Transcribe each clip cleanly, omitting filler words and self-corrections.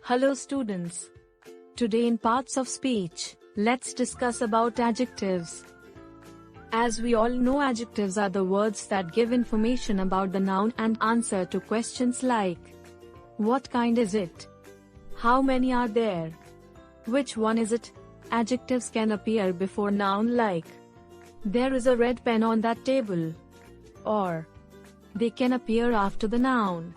Hello students. Today in Parts of Speech, let's discuss about adjectives. As we all know, adjectives are the words that give information about the noun and answer to questions like, what kind is it? How many are there? Which one is it? Adjectives can appear before noun like, there is a red pen on that table. Or, they can appear after the noun.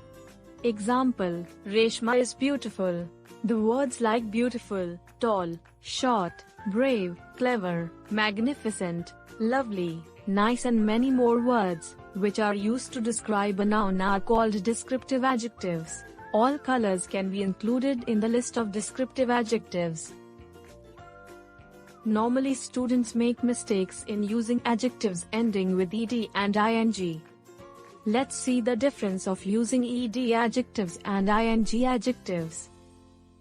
Example, Reshma is beautiful. The words like beautiful, tall, short, brave, clever, magnificent, lovely, nice and many more words, which are used to describe a noun, are called descriptive adjectives. All colors can be included in the list of descriptive adjectives. Normally students make mistakes in using adjectives ending with ed and ing. Let's see the difference of using ed adjectives and ing adjectives.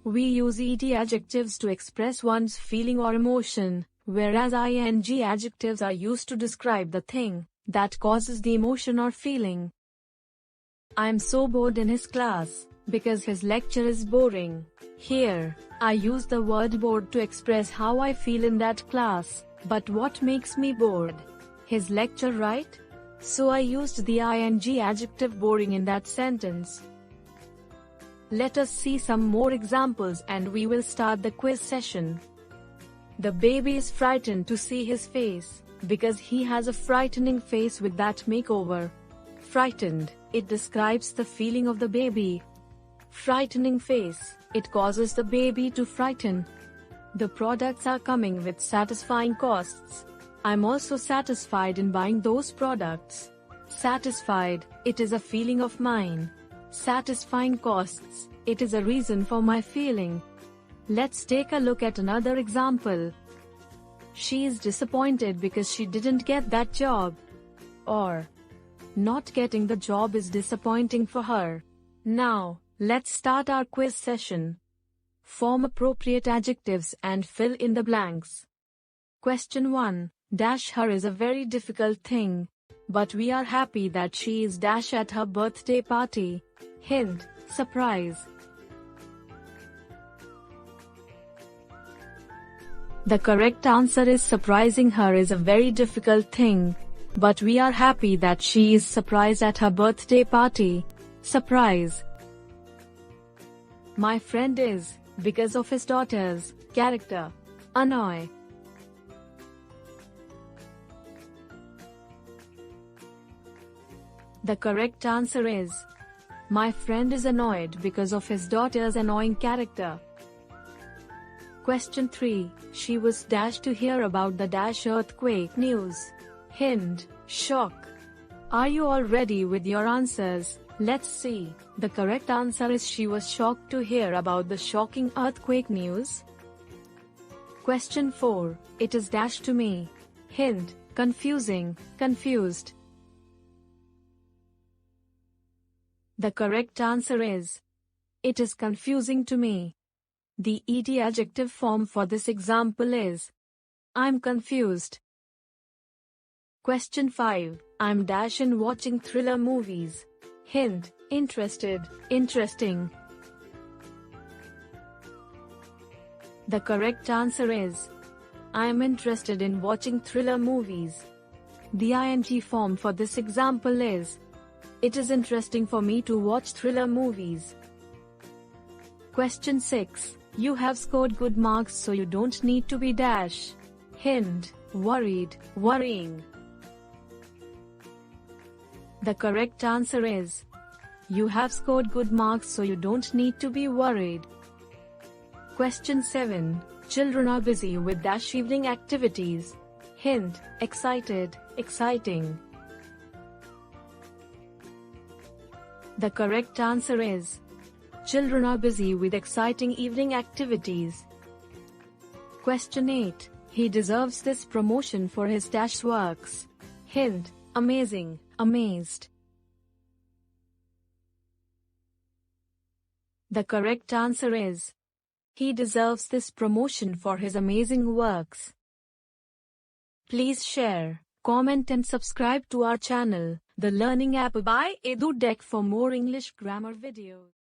We use ed adjectives to express one's feeling or emotion, whereas ing adjectives are used to describe the thing that causes the emotion or feeling. I'm so bored in his class, because his lecture is boring. Here, I use the word bored to express how I feel in that class, but what makes me bored? His lecture, right? So I used the ing adjective boring in that sentence. Let us see some more examples and we will start the quiz session. The baby is frightened to see his face, because he has a frightening face with that makeover. Frightened, it describes the feeling of the baby. Frightening face, it causes the baby to frighten. The products are coming with satisfying costs. I'm also satisfied in buying those products. Satisfied, it is a feeling of mine. Satisfying costs, it is a reason for my feeling. Let's take a look at another example. She is disappointed because she didn't get that job. Or, not getting the job is disappointing for her. Now, let's start our quiz session. Form appropriate adjectives and fill in the blanks. Question 1. Dash her is a very difficult thing. But we are happy that she is dash at her birthday party. Hint, surprise. The correct answer is surprising her is a very difficult thing. But we are happy that she is surprised at her birthday party. Surprise. My friend is, because of his daughter's character. Annoy. The correct answer is, my friend is annoyed because of his daughter's annoying character. Question 3. She was dashed to hear about the dash earthquake news. Hint, shock. Are you all ready with your answers? Let's see. The correct answer is she was shocked to hear about the shocking earthquake news. Question 4. It is dashed to me. Hint, confusing, confused. The correct answer is, it is confusing to me. The ed adjective form for this example is, I'm confused. Question 5. I'm dash in watching thriller movies. Hint, interested, interesting. The correct answer is, I am interested in watching thriller movies. The ing form for this example is, it is interesting for me to watch thriller movies. Question 6. You have scored good marks so you don't need to be dash. Hint, worried, worrying. The correct answer is, you have scored good marks so you don't need to be worried. Question 7. Children are busy with dash evening activities. Hint, excited, exciting. The correct answer is, children are busy with exciting evening activities. Question 8. He deserves this promotion for his dash works. Hint, amazing, amazed. The correct answer is, he deserves this promotion for his amazing works. Please share, comment and subscribe to our channel, the Learning app by EduDeck, for more English grammar videos.